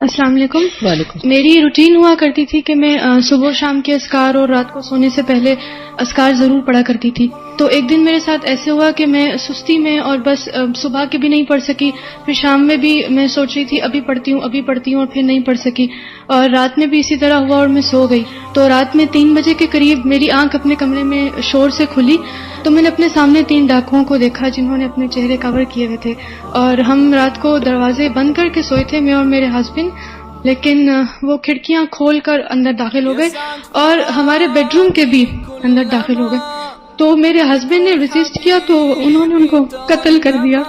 السلام علیکم. وعلیکم. میری روٹین ہوا کرتی تھی کہ میں صبح و شام کے اذکار اور رات کو سونے سے پہلے اذکار ضرور پڑھا کرتی تھی. تو ایک دن میرے ساتھ ایسے ہوا کہ میں سستی میں اور بس صبح کے بھی نہیں پڑھ سکی، پھر شام میں بھی میں سوچ رہی تھی ابھی پڑھتی ہوں اور پھر نہیں پڑھ سکی، اور رات میں بھی اسی طرح ہوا اور میں سو گئی. تو رات میں 3 بجے کے قریب میری آنکھ اپنے کمرے میں شور سے کھلی تو میں نے اپنے سامنے 3 ڈاکوؤں کو دیکھا جنہوں نے اپنے چہرے کور کیے ہوئے تھے، اور ہم رات کو دروازے بند کر کے سوئے تھے میں اور میرے ہسبینڈ، لیکن وہ کھڑکیاں کھول کر اندر داخل ہو گئے اور ہمارے بیڈ روم کے بھی اندر داخل ہو گئے. تو میرے ہسبینڈ نے ریزسٹ کیا تو انہوں نے ان کو قتل کر دیا.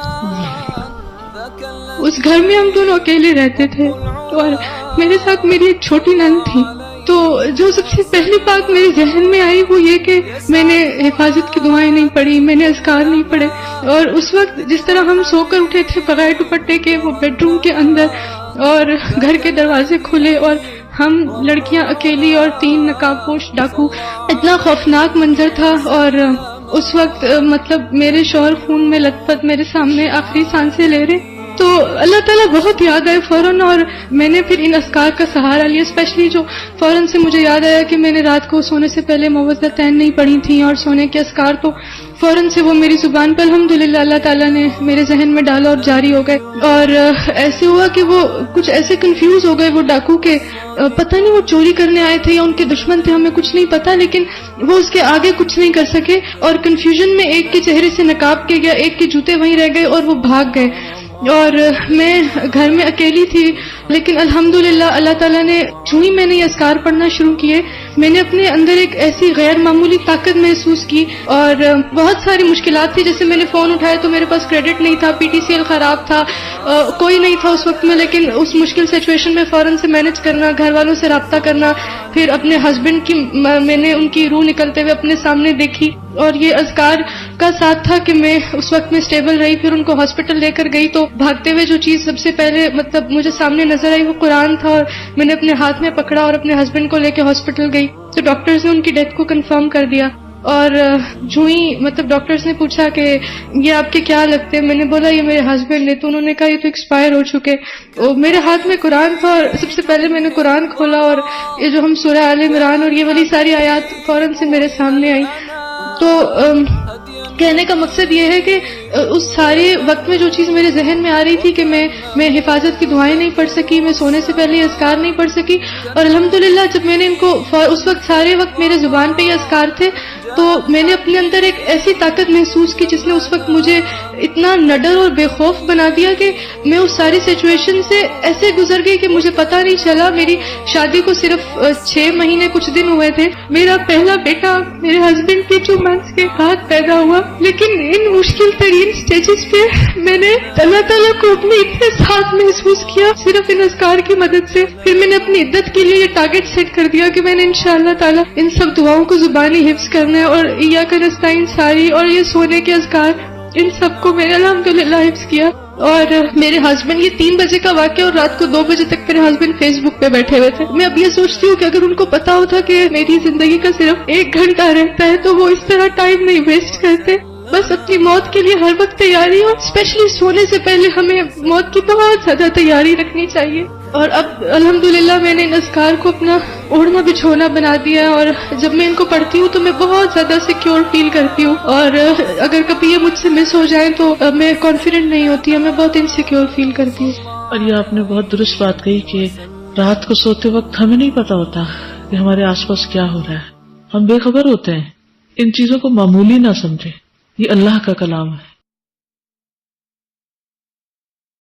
اس گھر میں ہم دونوں اکیلے رہتے تھے اور میرے ساتھ میری ایک چھوٹی نند تھی. تو جو سب سے پہلی بات میرے ذہن میں آئی وہ یہ کہ میں نے حفاظت کی دعائیں نہیں پڑھی، میں نے اذکار نہیں پڑھے، اور اس وقت جس طرح ہم سو کر اٹھے تھے بغیر دوپٹے کے وہ بیڈ روم کے اندر اور گھر کے دروازے کھلے اور ہم لڑکیاں اکیلی اور 3 نقاب پوش ڈاکو، اتنا خوفناک منظر تھا. اور اس وقت مطلب میرے شوہر خون میں لت پت میرے سامنے آخری سانسیں لے رہے. تو اللہ تعالیٰ بہت یاد آئے فوراً، اور میں نے پھر ان اذکار کا سہارا لیا. اسپیشلی جو فوراً سے مجھے یاد آیا کہ میں نے رات کو سونے سے پہلے معوذتین نہیں پڑھی تھیں اور سونے کے اذکار، تو فوراً سے وہ میری زبان پر الحمدللہ اللہ تعالیٰ نے میرے ذہن میں ڈالا اور جاری ہو گئے. اور ایسے ہوا کہ وہ کچھ ایسے کنفیوز ہو گئے وہ ڈاکو کے، پتہ نہیں وہ چوری کرنے آئے تھے یا ان کے دشمن تھے، ہمیں کچھ نہیں پتا، لیکن وہ اس کے آگے کچھ نہیں کر سکے اور کنفیوژن میں ایک کے چہرے سے نقاب کے گیا، ایک کے جوتے وہیں رہ گئے اور وہ بھاگ گئے. اور میں گھر میں اکیلی تھی، لیکن الحمدللہ اللہ تعالیٰ نے جو ہی میں نے یہ اذکار پڑھنا شروع کیے میں نے اپنے اندر ایک ایسی غیر معمولی طاقت محسوس کی. اور بہت ساری مشکلات تھی، جیسے میں نے فون اٹھایا تو میرے پاس کریڈٹ نہیں تھا، PTCL خراب تھا، کوئی نہیں تھا اس وقت میں، لیکن اس مشکل سچویشن میں فوراً سے مینج کرنا، گھر والوں سے رابطہ کرنا، پھر اپنے ہسبینڈ کی میں نے ان کی روح نکلتے ہوئے اپنے سامنے دیکھی، اور یہ اذکار کا ساتھ تھا کہ میں اس وقت میں اسٹیبل رہی. پھر ان کو ہاسپٹل لے کر گئی تو بھاگتے ہوئے جو چیز سب سے پہلے مطلب مجھے سامنے نظر آئی وہ قرآن تھا، اور میں نے اپنے ہاتھ میں پکڑا اور اپنے ہسبینڈ کو لے کے ہاسپٹل گئی تو ڈاکٹرز نے ان کی ڈیتھ کو کنفرم کر دیا. اور جو ہی مطلب ڈاکٹرز نے پوچھا کہ یہ آپ کے کیا لگتے ہیں، میں نے بولا یہ میرے ہسبینڈ نے، تو انہوں نے کہا یہ تو ایکسپائر ہو چکے. میرے ہاتھ میں قرآن تھا اور سب سے پہلے میں نے قرآن کھولا اور یہ جو ہم سورہ آل عمران اور یہ والی ساری آیات فوراً سے میرے سامنے آئی. تو کہنے کا مقصد یہ ہے کہ اس سارے وقت میں جو چیز میرے ذہن میں آ رہی تھی کہ میں حفاظت کی دعائیں نہیں پڑھ سکی، میں سونے سے پہلے اذکار نہیں پڑھ سکی، اور الحمدللہ جب میں نے ان کو اس وقت سارے وقت میرے زبان پہ یہ اذکار تھے تو میں نے اپنے اندر ایک ایسی طاقت محسوس کی جس نے اس وقت مجھے اتنا نڈر اور بے خوف بنا دیا کہ میں اس ساری سچویشن سے ایسے گزر گئی کہ مجھے پتہ نہیں چلا. میری شادی کو صرف 6 مہینے کچھ دن ہوئے تھے، میرا پہلا بیٹا میرے ہسبینڈ کے 2 months کے بعد پیدا ہوا، لیکن ان مشکل ترین سٹیجز پہ میں نے اللہ تعالیٰ کو اپنے اتنے ساتھ محسوس کیا صرف ان اذکار کی مدد سے. پھر میں نے اپنی عدت کے لیے یہ ٹارگٹ سیٹ کر دیا کہ میں نے انشاءاللہ تعالیٰ ان سب دعاؤں کو زبانی حفظ کرنا ہے، اور ایاک نستعین ساری اور یہ سونے کے اذکار ان سب کو میں نے الحمدللہ حفظ کیا. اور میرے ہسبینڈ، یہ 3 بجے کا واقعہ اور رات کو 2 بجے تک میرے ہسبینڈ فیس بک پہ بیٹھے ہوئے تھے. میں اب یہ سوچتی ہوں کہ اگر ان کو پتا ہوتا کہ میری زندگی کا صرف 1 گھنٹہ رہتا ہے تو وہ اس طرح ٹائم نہیں ویسٹ کرتے. بس اپنی موت کے لیے ہر وقت تیاری ہو، اسپیشلی سونے سے پہلے ہمیں موت کی بہت زیادہ تیاری رکھنی چاہیے. اور اب الحمدللہ میں نے ان اذکار کو اپنا اوڑھنا بچھونا بنا دیا، اور جب میں ان کو پڑھتی ہوں تو میں بہت زیادہ سیکیور فیل کرتی ہوں، اور اگر کبھی یہ مجھ سے مس ہو جائیں تو میں کانفیڈنٹ نہیں ہوتی، میں بہت انسیکیور فیل کرتی ہوں. اور یہ آپ نے بہت درست بات کہی کہ رات کو سوتے وقت ہمیں نہیں پتا ہوتا کہ ہمارے آس پاس کیا ہو رہا ہے، ہم بے خبر ہوتے ہیں. ان چیزوں کو معمولی نہ سمجھیں، یہ اللہ کا کلام ہے.